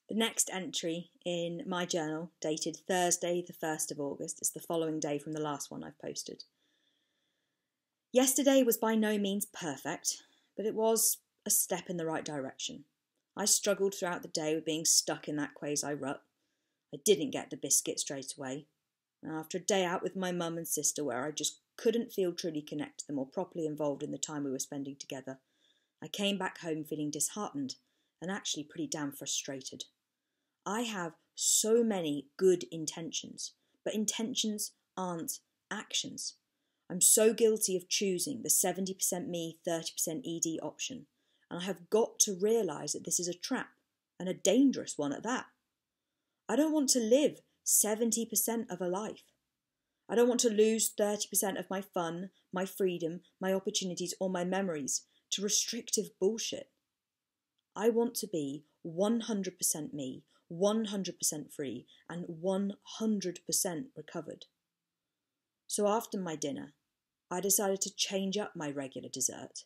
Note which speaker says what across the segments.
Speaker 1: The next entry in my journal, dated Thursday the 1st of August, is the following day from the last one I've posted. Yesterday was by no means perfect, but it was a step in the right direction. I struggled throughout the day with being stuck in that quasi rut. I didn't get the biscuit straight away. After a day out with my mum and sister where I just couldn't feel truly connected to them or properly involved in the time we were spending together, I came back home feeling disheartened and actually pretty damn frustrated. I have so many good intentions, but intentions aren't actions. I'm so guilty of choosing the 70% me, 30% ED option, and I have got to realise that this is a trap, and a dangerous one at that. I don't want to live 70% of a life. I don't want to lose 30% of my fun, my freedom, my opportunities, or my memories to restrictive bullshit. I want to be 100% me, 100% free, and 100% recovered. So after my dinner, I decided to change up my regular dessert.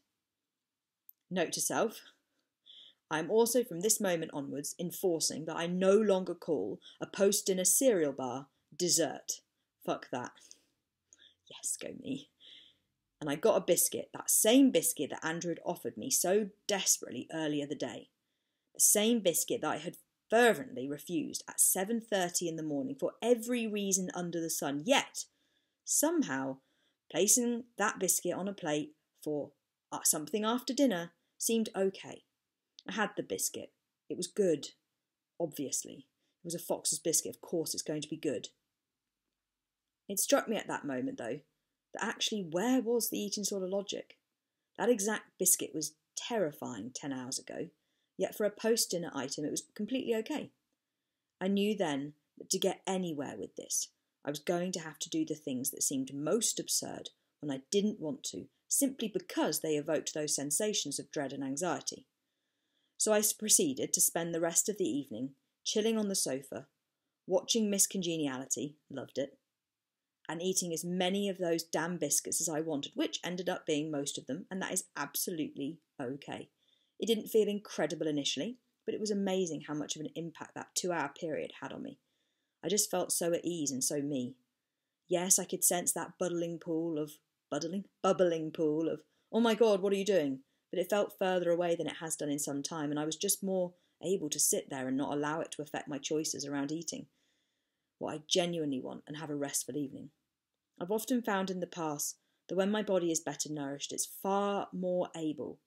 Speaker 1: Note to self, I am also from this moment onwards enforcing that I no longer call a post-dinner cereal bar dessert. Fuck that. Yes, go me. And I got a biscuit, that same biscuit that Andrew had offered me so desperately earlier the day. The same biscuit that I had fervently refused at 7:30 in the morning for every reason under the sun, yet somehow placing that biscuit on a plate for something after dinner seemed okay. I had the biscuit. It was good, obviously. It was a Fox's biscuit, of course it's going to be good. It struck me at that moment, though, that actually where was the eating disorder logic? That exact biscuit was terrifying 10 hours ago, yet for a post-dinner item it was completely okay. I knew then that to get anywhere with this, I was going to have to do the things that seemed most absurd when I didn't want to, simply because they evoked those sensations of dread and anxiety. So I proceeded to spend the rest of the evening chilling on the sofa, watching Miss Congeniality, loved it, and eating as many of those damn biscuits as I wanted, which ended up being most of them, and that is absolutely okay. It didn't feel incredible initially, but it was amazing how much of an impact that 2-hour period had on me. I just felt so at ease and so me. Yes, I could sense that bubbling pool of, oh my God, what are you doing? But it felt further away than it has done in some time, and I was just more able to sit there and not allow it to affect my choices around eating what I genuinely want and have a restful evening. I've often found in the past that when my body is better nourished, it's far more able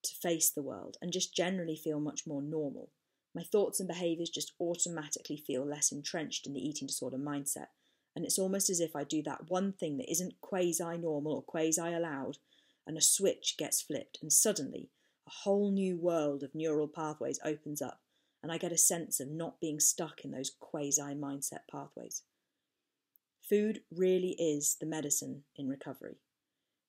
Speaker 1: to face the world and just generally feel much more normal. My thoughts and behaviours just automatically feel less entrenched in the eating disorder mindset, and it's almost as if I do that one thing that isn't quasi-normal or quasi-allowed, and a switch gets flipped, and suddenly a whole new world of neural pathways opens up, and I get a sense of not being stuck in those quasi-mindset pathways. Food really is the medicine in recovery.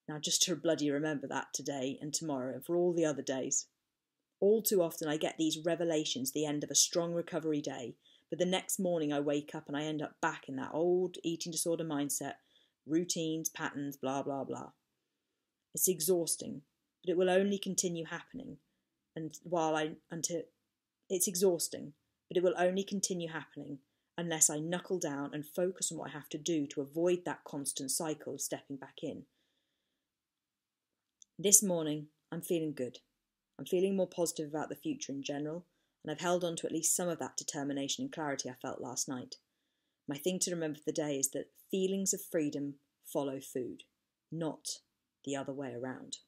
Speaker 1: Now, just to bloody remember that today and tomorrow and for all the other days. All too often I get these revelations at the end of a strong recovery day, but the next morning I wake up and I end up back in that old eating disorder mindset, routines, patterns, blah, blah, blah. It's exhausting, but it will only continue happening unless I knuckle down and focus on what I have to do to avoid that constant cycle of stepping back in. This morning, I'm feeling good. I'm feeling more positive about the future in general, and I've held on to at least some of that determination and clarity I felt last night. My thing to remember for the day is that feelings of freedom follow food, not the other way around.